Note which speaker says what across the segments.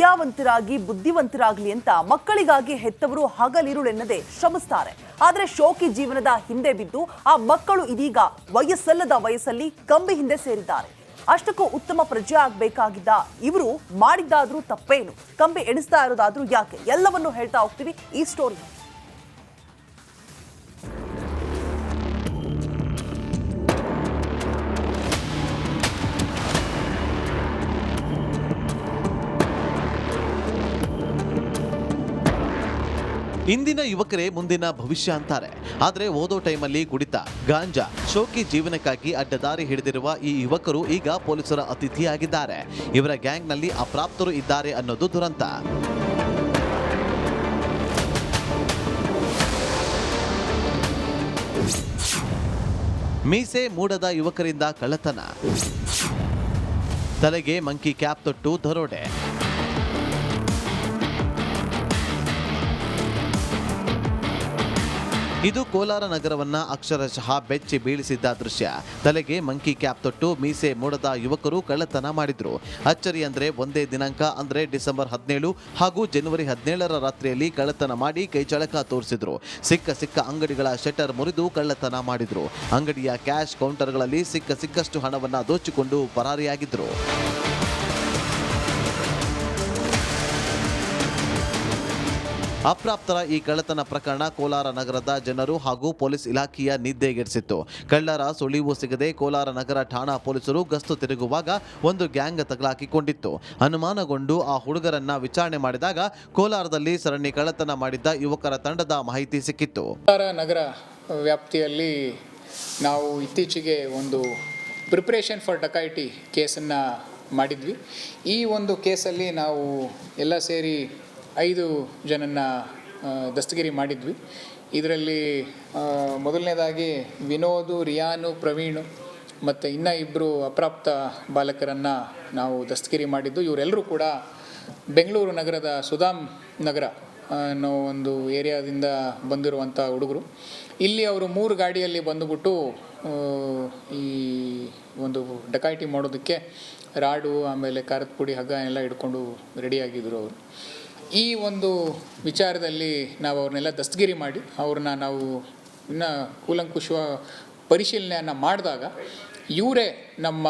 Speaker 1: ವಿದ್ಯಾವಂತರಾಗಿ ಬುದ್ಧಿವಂತರಾಗಲಿ ಅಂತ ಮಕ್ಕಳಿಗಾಗಿ ಹೆತ್ತವರು ಹಗಲಿರುಳೆನ್ನದೆ ಶ್ರಮಿಸ್ತಾರೆ. ಆದರೆ ಶೋಕಿ ಜೀವನದ ಹಿಂದೆ ಬಿದ್ದು ಆ ಮಕ್ಕಳು ಇದೀಗ ವಯಸ್ಸಲ್ಲದ ವಯಸ್ಸಲ್ಲಿ ಕಂಬಿ ಹಿಂದೆ ಸೇರಿದ್ದಾರೆ. ಅಷ್ಟಕ್ಕೂ ಉತ್ತಮ ಪ್ರಜೆ ಆಗಬೇಕಾಗಿದ್ದ ಇವರು ಮಾಡಿದ್ದಾದ್ರೂ ತಪ್ಪೇನು, ಕಂಬಿ ಎಣಿಸ್ತಾ ಇರೋದಾದ್ರೂ ಯಾಕೆ, ಎಲ್ಲವನ್ನೂ ಹೇಳ್ತಾ ಹೋಗ್ತೀವಿ ಈ ಸ್ಟೋರಿ.
Speaker 2: ಇಂದಿನ ಯುವಕರೇ ಮುಂದಿನ ಭವಿಷ್ಯ ಅಂತಾರೆ. ಆದರೆ ಓದೋ ಟೈಮಲ್ಲಿ ಕುಡಿತ, ಗಾಂಜಾ, ಶೋಕಿ ಜೀವನಕ್ಕಾಗಿ ಅಡ್ಡದಾರಿ ಹಿಡಿದಿರುವ ಈ ಯುವಕರು ಈಗ ಪೊಲೀಸರ ಅತಿಥಿಯಾಗಿದ್ದಾರೆ. ಇವರ ಗ್ಯಾಂಗ್ನಲ್ಲಿ ಅಪ್ರಾಪ್ತರು ಇದ್ದಾರೆ ಅನ್ನೋದು ದುರಂತ. ಮೀಸೆ ಮೂಡದ ಯುವಕರಿಂದ ಕಳ್ಳತನ, ತಲೆಗೆ ಮಂಕಿ ಕ್ಯಾಪ್ ತೊಟ್ಟು ದರೋಡೆ. ಇದು ಕೋಲಾರ ನಗರವನ್ನ ಅಕ್ಷರಶಃ ಬೆಚ್ಚಿ ಬೀಳಿಸಿದ್ದ ದೃಶ್ಯ. ತಲೆಗೆ ಮಂಕಿ ಕ್ಯಾಪ್ ತೊಟ್ಟು ಮೀಸೆ ಮೂಡದ ಯುವಕರು ಕಳ್ಳತನ ಮಾಡಿದ್ರು. ಅಚ್ಚರಿ ಅಂದ್ರೆ ಒಂದೇ ದಿನಾಂಕ ಅಂದ್ರೆ ಡಿಸೆಂಬರ್ 17 ಹಾಗೂ ಜನವರಿ 17ರ ರಾತ್ರಿಯಲ್ಲಿ ಕಳ್ಳತನ ಮಾಡಿ ಕೈಚಳಕ ತೋರಿಸಿದ್ರು. ಸಿಕ್ಕ ಅಂಗಡಿಗಳ ಶಟರ್ ಮುರಿದು ಕಳ್ಳತನ ಮಾಡಿದ್ರು. ಅಂಗಡಿಯ ಕ್ಯಾಶ್ ಕೌಂಟರ್ಗಳಲ್ಲಿ ಸಿಕ್ಕಷ್ಟು ಹಣವನ್ನ ದೋಚಿಕೊಂಡು ಪರಾರಿಯಾಗಿದ್ರು. ಅಪ್ರಾಪ್ತರ ಈ ಕಳ್ಳತನ ಪ್ರಕರಣ ಕೋಲಾರ ನಗರದ ಜನರು ಹಾಗೂ ಪೊಲೀಸ್ ಇಲಾಖೆಯ ನಿದ್ದೆಗೆಡಿಸಿತ್ತು. ಕಳ್ಳರ ಸುಳಿವು ಸಿಗದೆ ಕೋಲಾರ ನಗರ ಠಾಣಾ ಪೊಲೀಸರು ಗಸ್ತು ತಿರುಗುವಾಗ ಒಂದು ಗ್ಯಾಂಗ್ ತಗಲಾಕಿಕೊಂಡಿತ್ತು. ಅನುಮಾನಗೊಂಡು ಆ ಹುಡುಗರನ್ನ ವಿಚಾರಣೆ ಮಾಡಿದಾಗ ಕೋಲಾರದಲ್ಲಿ ಸರಣಿ ಕಳ್ಳತನ ಮಾಡಿದ್ದ ಯುವಕರ ತಂಡದ ಮಾಹಿತಿ ಸಿಕ್ಕಿತ್ತು.
Speaker 3: ಕೋಲಾರ ನಗರ ವ್ಯಾಪ್ತಿಯಲ್ಲಿ ನಾವು ಇತ್ತೀಚೆಗೆ ಒಂದು ಪ್ರಿಪ್ರೇಷನ್ ಫಾರ್ ಡಕಾಯಿಟಿ ಕೇಸನ್ನು ಮಾಡಿದ್ವಿ. ಈ ಒಂದು ಕೇಸಲ್ಲಿ ನಾವು ಎಲ್ಲ ಸೇರಿ 5 ಜನನ್ನ ದಸ್ತಗಿರಿ ಮಾಡಿದ್ವಿ. ಇದರಲ್ಲಿ ಮೊದಲನೇದಾಗಿ ವಿನೋದು, ರಿಯಾನು, ಪ್ರವೀಣು ಮತ್ತು ಇನ್ನೂ 2 ಅಪ್ರಾಪ್ತ ಬಾಲಕರನ್ನು ನಾವು ದಸ್ತಗಿರಿ ಮಾಡಿದ್ದು. ಇವರೆಲ್ಲರೂ ಕೂಡ ಬೆಂಗಳೂರು ನಗರದ ಸುಧಾಮ್ ನಗರ ಅನ್ನೋ ಒಂದು ಏರಿಯಾದಿಂದ ಬಂದಿರುವಂಥ ಹುಡುಗರು. ಇಲ್ಲಿ ಅವರು 3 ಗಾಡಿಯಲ್ಲಿ ಬಂದುಬಿಟ್ಟು ಈ ಒಂದು ಡಕಾಯಿಟಿ ಮಾಡೋದಕ್ಕೆ ರಾಡು, ಆಮೇಲೆ ಖಾರದ ಪುಡಿ, ಹಗ್ಗ ಎಲ್ಲ ಹಿಡ್ಕೊಂಡು ರೆಡಿಯಾಗಿದ್ದರು ಅವರು. ಈ ಒಂದು ವಿಚಾರದಲ್ಲಿ ನಾವು ಅವ್ರನ್ನೆಲ್ಲ ದಸ್ತಗಿರಿ ಮಾಡಿ ಅವ್ರನ್ನ ನಾವು ಇನ್ನೂ ಕೂಲಂಕುಷ ಪರಿಶೀಲನೆಯನ್ನು ಮಾಡಿದಾಗ ಇವರೇ ನಮ್ಮ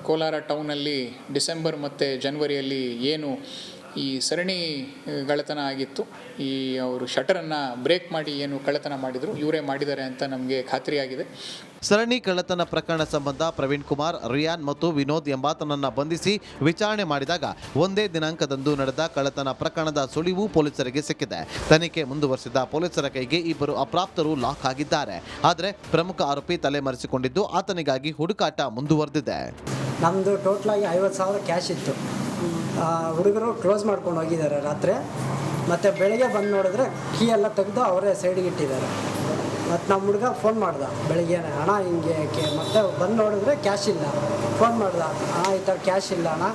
Speaker 3: ಕೋಲಾರ ಟೌನಲ್ಲಿ ಡಿಸೆಂಬರ್ ಮತ್ತು ಜನವರಿಯಲ್ಲಿ ಏನು ಈ ಸರಣಿ ಕಳ್ಳತನ ಆಗಿತ್ತು, ಈ ಅವರು ಶಟರನ್ನು ಬ್ರೇಕ್ ಮಾಡಿ ಏನು ಕಳ್ಳತನ ಮಾಡಿದರು ಇವರೇ ಮಾಡಿದ್ದಾರೆ ಅಂತ ನಮಗೆ ಖಾತ್ರಿಯಾಗಿದೆ.
Speaker 2: ಸರಣಿ ಕಳ್ಳತನ ಪ್ರಕರಣ ಸಂಬಂಧ ಪ್ರವೀಣ್ ಕುಮಾರ್, ರಿಯಾನ್ ಮತ್ತು ವಿನೋದ್ ಎಂಬಾತನನ್ನ ಬಂಧಿಸಿ ವಿಚಾರಣೆ ಮಾಡಿದಾಗ ಒಂದೇ ದಿನಾಂಕದಂದು ನಡೆದ ಕಳ್ಳತನ ಪ್ರಕರಣದ ಸುಳಿವು ಪೊಲೀಸರಿಗೆ ಸಿಕ್ಕಿದೆ. ತನಿಖೆ ಮುಂದುವರೆಸಿದ ಪೊಲೀಸರ ಕೈಗೆ 2 ಅಪ್ರಾಪ್ತರು ಲಾಕ್ ಆಗಿದ್ದಾರೆ. ಆದರೆ ಪ್ರಮುಖ ಆರೋಪಿ ತಲೆಮರೆಸಿಕೊಂಡಿದ್ದು ಆತನಿಗಾಗಿ ಹುಡುಕಾಟ ಮುಂದುವರೆದಿದೆ.
Speaker 4: ನಮ್ಮದು ಟೋಟಲಾಗಿ 50,000 ಕ್ಯಾಶ್ ಇತ್ತು. ಹುಡುಗರು ಕ್ಲೋಸ್ ಮಾಡ್ಕೊಂಡು ಹೋಗಿದ್ದಾರೆ ರಾತ್ರಿ. ಮತ್ತು ಬೆಳಗ್ಗೆ ಬಂದು ನೋಡಿದ್ರೆ ಕೀ ಎಲ್ಲ ತೆಗೆದು ಅವರೇ ಸೈಡಿಗೆ ಇಟ್ಟಿದ್ದಾರೆ. ಮತ್ತು ನಮ್ಮ ಹುಡುಗ ಫೋನ್ ಮಾಡ್ದ ಬೆಳಗ್ಗೆನೇ, ಅಣ್ಣ ಹಿಂಗೆ ಮತ್ತೆ ಬಂದು ನೋಡಿದ್ರೆ ಕ್ಯಾಶ್ ಇಲ್ಲ. ಫೋನ್ ಮಾಡ್ದ, ಅಣ್ಣ ಈ ಥರ ಕ್ಯಾಶ್ ಇಲ್ಲ ಅಣ್ಣ,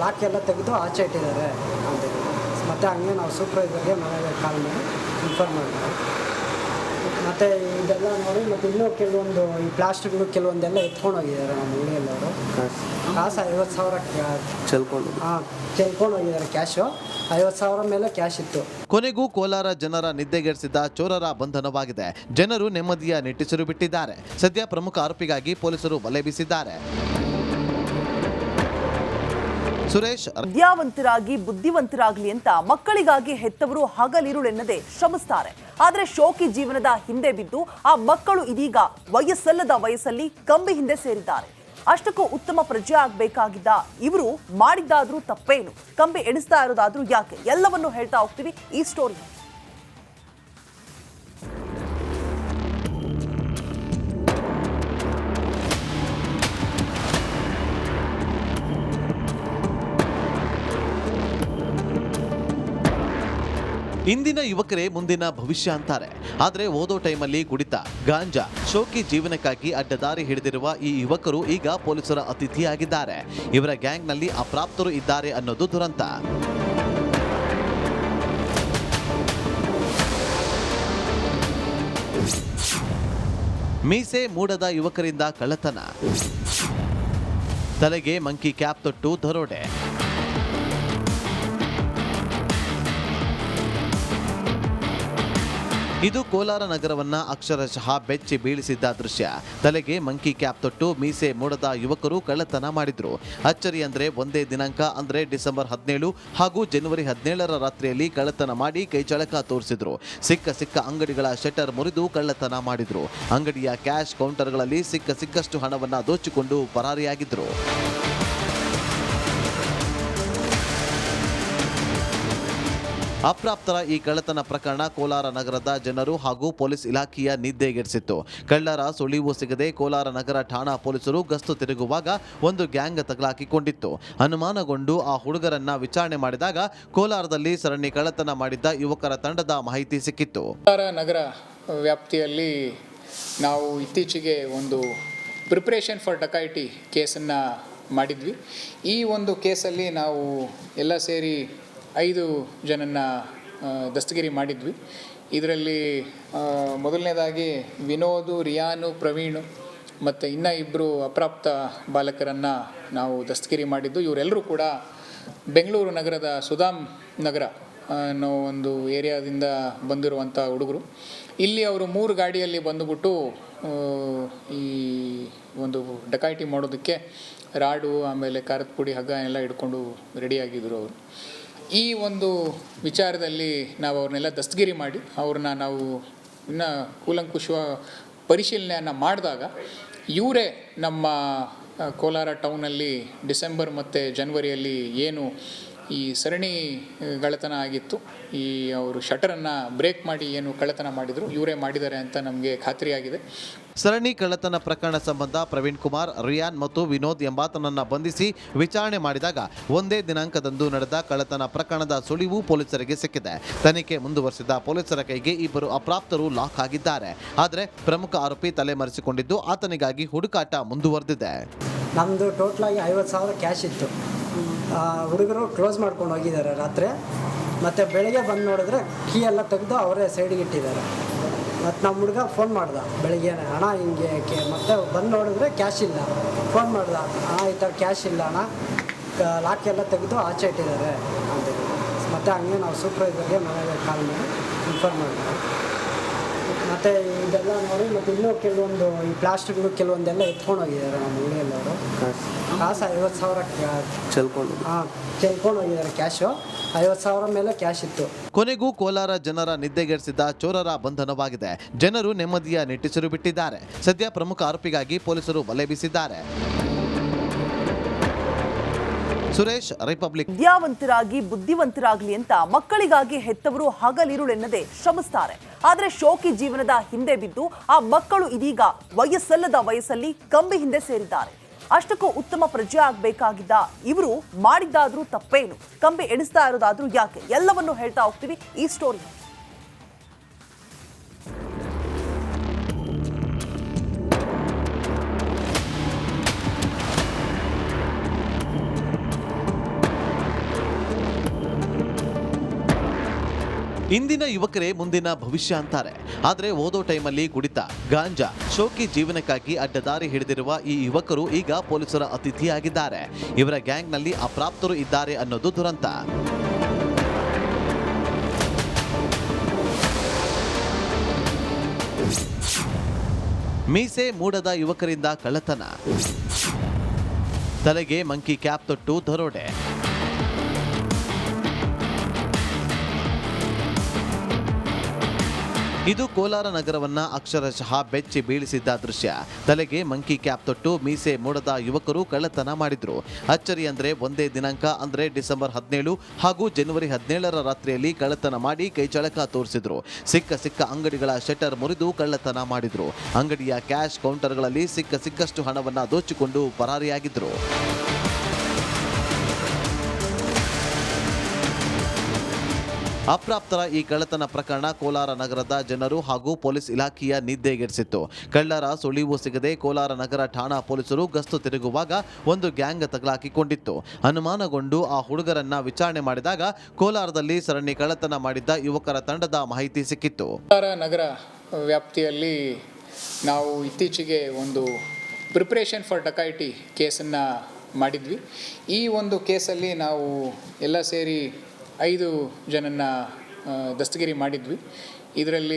Speaker 4: ಲಾಕ್ ಎಲ್ಲ ತೆಗೆದು ಆಚೆ ಇಟ್ಟಿದ್ದಾರೆ ಅಂತ. ಮತ್ತು ಹಂಗೆ ನಾವು ಸೂಪರ್ವೈಸರ್ಗೆ ಮನೆಗೆ ಕಾಲ್ ಮಾಡಿ ಇನ್ಫಾರ್ಮ್ ಮಾಡಿದ್ವಿ. ಮತ್ತು ಇದೆಲ್ಲ ನೋಡಿ ಮತ್ತು ಇನ್ನೂ ಕೆಲವೊಂದು ಈ ಪ್ಲಾಸ್ಟಿಕ್ಗಳು ಕೆಲವೊಂದೆಲ್ಲ ಎತ್ಕೊಂಡು ಹೋಗಿದ್ದಾರೆ ನಮ್ಮ ಹುಡುಗಿಯಲ್ಲವರು. ಕಾಸು 50,000 ಚೆಲ್ಕೊಂಡು ಹೋಗಿದ್ದಾರೆ. ಕ್ಯಾಶು 50,000 ಮೇಲೆ ಕ್ಯಾಶ್ ಇತ್ತು.
Speaker 2: ಕೊನೆಗೂ ಕೋಲಾರ ಜನರ ನಿದ್ದೆಗೆಡಿಸಿದ ಚೋರರ ಬಂಧನವಾಗಿದೆ. ಜನರು ನೆಮ್ಮದಿಯ ನಿಟ್ಟುಸಿರು ಬಿಟ್ಟಿದ್ದಾರೆ. ಸದ್ಯ ಪ್ರಮುಖ ಆರೋಪಿಗಾಗಿ ಪೊಲೀಸರು ಬಲೆ ಬೀಸಿದ್ದಾರೆ. ಸುರೇಶ್,
Speaker 1: ವಿದ್ಯಾವಂತರಾಗಿ ಬುದ್ಧಿವಂತರಾಗಲಿ ಅಂತ ಮಕ್ಕಳಿಗಾಗಿ ಹೆತ್ತವರು ಹಗಲಿರುಳೆನ್ನದೆ ಶ್ರಮಿಸ್ತಾರೆ. ಆದರೆ ಶೋಕಿ ಜೀವನದ ಹಿಂದೆ ಬಿದ್ದು ಆ ಮಕ್ಕಳು ಇದೀಗ ವಯಸ್ಸಲ್ಲದ ವಯಸ್ಸಲ್ಲಿ ಕಂಬಿ ಹಿಂದೆ ಸೇರಿದ್ದಾರೆ. ಅಷ್ಟಕ್ಕೂ ಉತ್ತಮ ಪ್ರಜೆ ಆಗಬೇಕಾಗಿದ್ದ ಇವರು ಮಾಡಿದ್ದಾದ್ರೂ ತಪ್ಪೇನು, ಕಂಬಿ ಎಣಿಸ್ತಾ ಇರೋದಾದ್ರೂ ಯಾಕೆ, ಎಲ್ಲವನ್ನೂ ಹೇಳ್ತಾ ಹೋಗ್ತೀವಿ ಈ ಸ್ಟೋರಿ.
Speaker 2: ಇಂದಿನ ಯುವಕರೇ ಮುಂದಿನ ಭವಿಷ್ಯ ಅಂತಾರೆ. ಆದರೆ ಓದೋ ಟೈಮಲ್ಲಿ ಕುಡಿತ, ಗಾಂಜಾ, ಶೋಕಿ ಜೀವನಕ್ಕಾಗಿ ಅಡ್ಡದಾರಿ ಹಿಡಿದಿರುವ ಈ ಯುವಕರು ಈಗ ಪೊಲೀಸರ ಅತಿಥಿಯಾಗಿದ್ದಾರೆ. ಇವರ ಗ್ಯಾಂಗ್ನಲ್ಲಿ ಅಪ್ರಾಪ್ತರು ಇದ್ದಾರೆ ಅನ್ನೋದು ದುರಂತ. ಮೀಸೆ ಮೂಡದ ಯುವಕರಿಂದ ಕಳ್ಳತನ, ತಲೆಗೆ ಮಂಕಿ ಕ್ಯಾಪ್ ತೊಟ್ಟು ದರೋಡೆ. ಇದು ಕೋಲಾರ ನಗರವನ್ನ ಅಕ್ಷರಶಃ ಬೆಚ್ಚಿ ಬೀಳಿಸಿದ್ದ ದೃಶ್ಯ. ತಲೆಗೆ ಮಂಕಿ ಕ್ಯಾಪ್ ತೊಟ್ಟು ಮೀಸೆ ಮೂಡದ ಯುವಕರು ಕಳ್ಳತನ ಮಾಡಿದ್ರು. ಅಚ್ಚರಿ ಅಂದ್ರೆ ಒಂದೇ ದಿನಾಂಕ ಅಂದ್ರೆ ಡಿಸೆಂಬರ್ 17 ಹಾಗೂ ಜನವರಿ 17ರ ರಾತ್ರಿಯಲ್ಲಿ ಕಳ್ಳತನ ಮಾಡಿ ಕೈಚಳಕ ತೋರಿಸಿದ್ರು. ಸಿಕ್ಕ ಅಂಗಡಿಗಳ ಶಟರ್ ಮುರಿದು ಕಳ್ಳತನ ಮಾಡಿದ್ರು. ಅಂಗಡಿಯ ಕ್ಯಾಶ್ ಕೌಂಟರ್ಗಳಲ್ಲಿ ಸಿಕ್ಕಷ್ಟು ಹಣವನ್ನ ದೋಚಿಕೊಂಡು ಪರಾರಿಯಾಗಿದ್ರು. ಅಪ್ರಾಪ್ತರ ಈ ಕಳ್ಳತನ ಪ್ರಕರಣ ಕೋಲಾರ ನಗರದ ಜನರು ಹಾಗೂ ಪೊಲೀಸ್ ಇಲಾಖೆಯ ನಿದ್ದೆಗೆಡಿಸಿತ್ತು. ಕಳ್ಳರ ಸುಳಿವು ಸಿಗದೆ ಕೋಲಾರ ನಗರ ಠಾಣಾ ಪೊಲೀಸರು ಗಸ್ತು ತಿರುಗುವಾಗ ಒಂದು ಗ್ಯಾಂಗ್ ತಗಲಾಕಿಕೊಂಡಿತ್ತು. ಅನುಮಾನಗೊಂಡು ಆ ಹುಡುಗರನ್ನ ವಿಚಾರಣೆ ಮಾಡಿದಾಗ ಕೋಲಾರದಲ್ಲಿ ಸರಣಿ ಕಳ್ಳತನ ಮಾಡಿದ್ದ ಯುವಕರ ತಂಡದ ಮಾಹಿತಿ ಸಿಕ್ಕಿತ್ತು.
Speaker 3: ಕೋಲಾರ ನಗರ ವ್ಯಾಪ್ತಿಯಲ್ಲಿ ನಾವು ಇತ್ತೀಚೆಗೆ ಒಂದು ಪ್ರಿಪ್ರೇಷನ್ ಫಾರ್ ಡಕಾಯಿಟಿ ಕೇಸನ್ನು ಮಾಡಿದ್ವಿ. ಈ ಒಂದು ಕೇಸಲ್ಲಿ ನಾವು ಎಲ್ಲ ಸೇರಿ 5 ಜನನ್ನ ದಸ್ತಗಿರಿ ಮಾಡಿದ್ವಿ. ಇದರಲ್ಲಿ ಮೊದಲನೇದಾಗಿ ವಿನೋದು, ರಿಯಾನು, ಪ್ರವೀಣು ಮತ್ತು ಇನ್ನೂ 2 ಅಪ್ರಾಪ್ತ ಬಾಲಕರನ್ನು ನಾವು ದಸ್ತಗಿರಿ ಮಾಡಿದ್ದು. ಇವರೆಲ್ಲರೂ ಕೂಡ ಬೆಂಗಳೂರು ನಗರದ ಸುಧಾಮ್ ನಗರ ಅನ್ನೋ ಒಂದು ಏರಿಯಾದಿಂದ ಬಂದಿರುವಂಥ ಹುಡುಗರು. ಇಲ್ಲಿ ಅವರು 3 ಗಾಡಿಯಲ್ಲಿ ಬಂದುಬಿಟ್ಟು ಈ ಒಂದು ಡಕಾಯಿಟಿ ಮಾಡೋದಕ್ಕೆ ರಾಡು, ಆಮೇಲೆ ಖಾರದ ಪುಡಿ, ಹಗ್ಗ ಎಲ್ಲ ಹಿಡ್ಕೊಂಡು ರೆಡಿಯಾಗಿದ್ದರು ಅವರು. ಈ ಒಂದು ವಿಚಾರದಲ್ಲಿ ನಾವು ಅವ್ರನ್ನೆಲ್ಲ ದಸ್ತಗಿರಿ ಮಾಡಿ ಅವ್ರನ್ನ ನಾವು ಇನ್ನೂ ಕೂಲಂಕುಷ ಪರಿಶೀಲನೆಯನ್ನು ಮಾಡಿದಾಗ ಇವರೇ ನಮ್ಮ ಕೋಲಾರ ಟೌನಲ್ಲಿ ಡಿಸೆಂಬರ್ ಮತ್ತು ಜನವರಿಯಲ್ಲಿ ಏನು ಈ ಸರಣಿ ಕಳ್ಳತನ ಆಗಿತ್ತು, ಈ ಅವರು ಶಟರನ್ನು ಬ್ರೇಕ್ ಮಾಡಿ ಏನು ಕಳ್ಳತನ ಮಾಡಿದರು ಇವರೇ ಮಾಡಿದ್ದಾರೆ ಅಂತ ನಮಗೆ ಖಾತ್ರಿಯಾಗಿದೆ.
Speaker 2: ಸರಣಿ ಕಳ್ಳತನ ಪ್ರಕರಣ ಸಂಬಂಧ ಪ್ರವೀಣ್ ಕುಮಾರ್, ರಿಯಾನ್ ಮತ್ತು ವಿನೋದ್ ಎಂಬಾತನನ್ನ ಬಂಧಿಸಿ ವಿಚಾರಣೆ ಮಾಡಿದಾಗ ಒಂದೇ ದಿನಾಂಕದಂದು ನಡೆದ ಕಳ್ಳತನ ಪ್ರಕರಣದ ಸುಳಿವು ಪೊಲೀಸರಿಗೆ ಸಿಕ್ಕಿದೆ. ತನಿಖೆ ಮುಂದುವರೆಸಿದ ಪೊಲೀಸರ ಕೈಗೆ 2 ಅಪ್ರಾಪ್ತರು ಲಾಕ್ ಆಗಿದ್ದಾರೆ. ಆದರೆ ಪ್ರಮುಖ ಆರೋಪಿ ತಲೆಮರೆಸಿಕೊಂಡಿದ್ದು ಆತನಿಗಾಗಿ ಹುಡುಕಾಟ ಮುಂದುವರೆದಿದೆ.
Speaker 4: ನಮ್ಮದು ಟೋಟಲಾಗಿ 50,000 ಕ್ಯಾಶ್ ಇತ್ತು. ಹುಡುಗರು ಕ್ಲೋಸ್ ಮಾಡ್ಕೊಂಡು ಹೋಗಿದ್ದಾರೆ ರಾತ್ರಿ. ಮತ್ತು ಬೆಳಗ್ಗೆ ಬಂದು ನೋಡಿದ್ರೆ ಕೀ ಎಲ್ಲ ತೆಗೆದು ಅವರೇ ಸೈಡಿಗೆ ಇಟ್ಟಿದ್ದಾರೆ. ಮತ್ತು ನಮ್ಮ ಹುಡುಗ ಫೋನ್ ಮಾಡ್ದೆ ಬೆಳಗ್ಗೆನೇ, ಅಣ್ಣ ಹಿಂಗೆ ಮತ್ತೆ ಬಂದು ನೋಡಿದ್ರೆ ಕ್ಯಾಶ್ ಇಲ್ಲ. ಫೋನ್ ಮಾಡ್ದೆ, ಅಣ್ಣ ಈ ಥರ ಕ್ಯಾಶ್ ಇಲ್ಲ ಅಣ್ಣ, ಲಾಕ್ ಎಲ್ಲ ತೆಗೆದು ಆಚೆ ಇಟ್ಟಿದ್ದಾರೆ ಅಂತ. ಮತ್ತು ಹಂಗೆ ನಾವು ಸೂಪರ್ವೈಸರ್ಗೆ ಮನೆಗೆ ಕಾಲ್ ಮಾಡಿ ಇನ್ಫಾರ್ಮ್ ಮಾಡಿದ್ವಿ. ಮತ್ತು ಇದೆಲ್ಲ ನೋಡಿ ಮತ್ತು ಇನ್ನೂ ಕೆಲವೊಂದು ಈ ಪ್ಲಾಸ್ಟಿಕ್ಗಳು ಕೆಲವೊಂದೆಲ್ಲ ಎತ್ಕೊಂಡು ಹೋಗಿದ್ದಾರೆ ನಮ್ಮ ಹುಡುಗಿಯಲ್ಲವರು. ಕಾಸು 50,000 ಚೆಲ್ಕೊಂಡು ಹೋಗಿದ್ದಾರೆ. ಕ್ಯಾಶು 50,000 ಮೇಲೆ ಕ್ಯಾಶ್ ಇತ್ತು.
Speaker 2: ಕೊನೆಗೂ ಕೋಲಾರ ಜನರ ನಿದ್ದೆಗೆಡಿಸಿದ ಚೋರರ ಬಂಧನವಾಗಿದೆ. ಜನರು ನೆಮ್ಮದಿಯ ನಿಟ್ಟುಸಿರು ಬಿಟ್ಟಿದ್ದಾರೆ. ಸದ್ಯ ಪ್ರಮುಖ ಆರೋಪಿಗಾಗಿ ಪೊಲೀಸರು ಬಲೆ ಬೀಸಿದ್ದಾರೆ. ಸುರೇಶ್, ರಿಪಬ್ಲಿಕ್.
Speaker 1: ವಿದ್ಯಾವಂತರಾಗಿ ಬುದ್ಧಿವಂತರಾಗಲಿ ಅಂತ ಮಕ್ಕಳಿಗಾಗಿ ಹೆತ್ತವರು ಹಗಲಿರುಳೆನ್ನದೆ ಶ್ರಮಿಸ್ತಾರೆ. ಆದ್ರೆ ಶೋಕಿ ಜೀವನದ ಹಿಂದೆ ಬಿದ್ದು ಆ ಮಕ್ಕಳು ಇದೀಗ ವಯಸ್ಸಲ್ಲದ ವಯಸ್ಸಲ್ಲಿ ಕಂಬಿ ಹಿಂದೆ ಸೇರಿದ್ದಾರೆ. ಅಷ್ಟಕ್ಕೂ ಉತ್ತಮ ಪ್ರಜೆ ಆಗಬೇಕಾಗಿದ್ದ ಇವರು ಮಾಡಿದ್ದಾದ್ರೂ ತಪ್ಪೇನು, ಕಂಬಿ ಎಣಿಸ್ತಾ ಇರೋದಾದ್ರೂ ಯಾಕೆ, ಎಲ್ಲವನ್ನೂ ಹೇಳ್ತಾ ಹೋಗ್ತೀವಿ ಈ ಸ್ಟೋರಿ.
Speaker 2: ಇಂದಿನ ಯುವಕರೇ ಮುಂದಿನ ಭವಿಷ್ಯ ಅಂತಾರೆ. ಆದರೆ ಓದೋ ಟೈಮಲ್ಲಿ ಕುಡಿತ, ಗಾಂಜಾ, ಶೋಕಿ ಜೀವನಕ್ಕಾಗಿ ಅಡ್ಡದಾರಿ ಹಿಡಿದಿರುವ ಈ ಯುವಕರು ಈಗ ಪೊಲೀಸರ ಅತಿಥಿಯಾಗಿದ್ದಾರೆ. ಇವರ ಗ್ಯಾಂಗ್ನಲ್ಲಿ ಅಪ್ರಾಪ್ತರು ಇದ್ದಾರೆ ಅನ್ನೋದು ದುರಂತ. ಮೀಸೆ ಮೂಡದ ಯುವಕರಿಂದ ಕಳ್ಳತನ, ತಲೆಗೆ ಮಂಕಿ ಕ್ಯಾಪ್ ತೊಟ್ಟು ದರೋಡೆ. ಇದು ಕೋಲಾರ ನಗರವನ್ನ ಅಕ್ಷರಶಃ ಬೆಚ್ಚಿ ಬೀಳಿಸಿದ್ದ ದೃಶ್ಯ. ತಲೆಗೆ ಮಂಕಿ ಕ್ಯಾಪ್ ತೊಟ್ಟು ಮೀಸೆ ಮೂಡದ ಯುವಕರು ಕಳ್ಳತನ ಮಾಡಿದ್ರು. ಅಚ್ಚರಿ ಅಂದ್ರೆ ಒಂದೇ ದಿನಾಂಕ ಅಂದ್ರೆ ಡಿಸೆಂಬರ್ 17 ಹಾಗೂ ಜನವರಿ 17ರ ರಾತ್ರಿಯಲ್ಲಿ ಕಳ್ಳತನ ಮಾಡಿ ಕೈಚಳಕ ತೋರಿಸಿದ್ರು. ಸಿಕ್ಕ ಅಂಗಡಿಗಳ ಶಟರ್ ಮುರಿದು ಕಳ್ಳತನ ಮಾಡಿದ್ರು. ಅಂಗಡಿಯ ಕ್ಯಾಶ್ ಕೌಂಟರ್ಗಳಲ್ಲಿ ಸಿಕ್ಕಷ್ಟು ಹಣವನ್ನ ದೋಚಿಕೊಂಡು ಪರಾರಿಯಾಗಿದ್ರು. ಅಪ್ರಾಪ್ತರ ಈ ಕಳ್ಳತನ ಪ್ರಕರಣ ಕೋಲಾರ ನಗರದ ಜನರು ಹಾಗೂ ಪೊಲೀಸ್ ಇಲಾಖೆಯ ನಿದ್ದೆಗೆಡಿಸಿತ್ತು. ಕಳ್ಳರ ಸುಳಿವು ಸಿಗದೆ ಕೋಲಾರ ನಗರ ಠಾಣಾ ಪೊಲೀಸರು ಗಸ್ತು ತಿರುಗುವಾಗ ಒಂದು ಗ್ಯಾಂಗ್ ತಗಲಾಕಿಕೊಂಡಿತ್ತು. ಅನುಮಾನಗೊಂಡು ಆ ಹುಡುಗರನ್ನ ವಿಚಾರಣೆ ಮಾಡಿದಾಗ ಕೋಲಾರದಲ್ಲಿ ಸರಣಿ ಕಳ್ಳತನ ಮಾಡಿದ್ದ ಯುವಕರ ತಂಡದ ಮಾಹಿತಿ ಸಿಕ್ಕಿತ್ತು.
Speaker 3: ಕೋಲಾರ ನಗರ ವ್ಯಾಪ್ತಿಯಲ್ಲಿ ನಾವು ಇತ್ತೀಚೆಗೆ ಒಂದು ಪ್ರಿಪ್ರೇಷನ್ ಫಾರ್ ಡಕಾಯಿಟಿ ಕೇಸನ್ನು ಮಾಡಿದ್ವಿ. ಈ ಒಂದು ಕೇಸಲ್ಲಿ ನಾವು ಎಲ್ಲ ಸೇರಿ 5 ಜನನ್ನ ದಸ್ತಗಿರಿ ಮಾಡಿದ್ವಿ. ಇದರಲ್ಲಿ